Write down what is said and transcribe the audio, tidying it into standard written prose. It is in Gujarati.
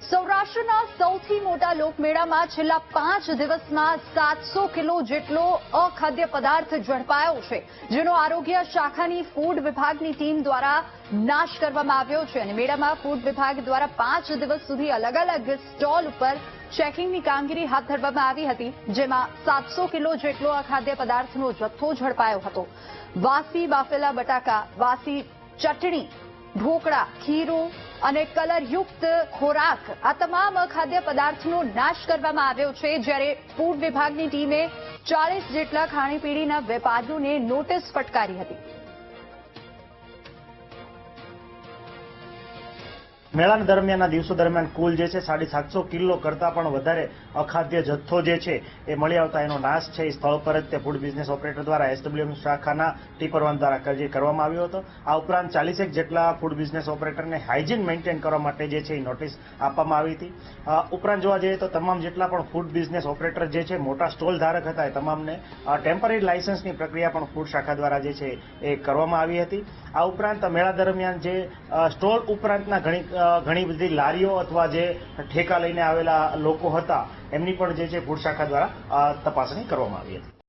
સૌરાષ્ટ્રના સૌથી મોટા લોકમેળામાં છેલ્લા 5 દિવસમાં 700 કિલો જેટલો અખાદ્ય પદાર્થ ઝડપાયો છે, જેનો આરોગ્ય શાખાની ફૂડ વિભાગની ટીમ દ્વારા નાશ કરવામાં આવ્યો છે. અને મેળામાં ફૂડ વિભાગ દ્વારા 5 દિવસ સુધી અલગ અલગ સ્ટોલ ઉપર ચેકિંગની કામગીરી હાથ ધરવામાં આવી હતી, જેમાં 700 કિલો જેટલો અખાદ્ય પદાર્થનો જથ્થો ઝડપાયો હતો. વાસી બાફેલા બટાકા, વાસી ચટણી, ઢોકળા, ખીરું અને કલરયુક્ત ખોરાક, આ તમામ ખાદ્ય પદાર્થનો નાશ કરવામાં આવ્યો છે. જ્યારે ફૂડ વિભાગની ટીમે 40 જેટલા ખાણીપીણીના વેપારીઓને નોટિસ ફટકારી હતી. મેળા દરમિયાનના દિવસો દરમિયાન કુલ જે છે 750 કિલો કરતાં પણ વધારે અખાદ્ય જથ્થો જે છે એ મળી આવતા એનો નાશ છે એ સ્થળ પર જ તે ફૂડ બિઝનેસ ઓપરેટર દ્વારા એસડબ્લ્યુએમ શાખાના ટીપર-1 દ્વારા કરવામાં આવ્યો હતો. આ ઉપરાંત 40 જેટલા ફૂડ બિઝનેસ ઓપરેટરને હાઇજીન મેન્ટેન કરવા માટે જે છે એ નોટિસ આપવામાં આવી હતી. ઉપરાંત જોવા જઈએ તો તમામ જેટલા પણ ફૂડ બિઝનેસ ઓપરેટર જે છે મોટા સ્ટોલ ધારક હતા એ તમામને ટેમ્પરરી લાયસન્સની પ્રક્રિયા પણ ફૂડ શાખા દ્વારા જે છે એ કરવામાં આવી હતી. આ ઉપરાંત મેળા દરમિયાન જે સ્ટોલ ઉપરાંતના ઘણી બધી લારીઓ અથવા જે ઠેકા લઈને આવેલા લોકો હતા એમની પણ જે છે ફૂડ શાખા દ્વારા તપાસણી કરવામાં આવી હતી.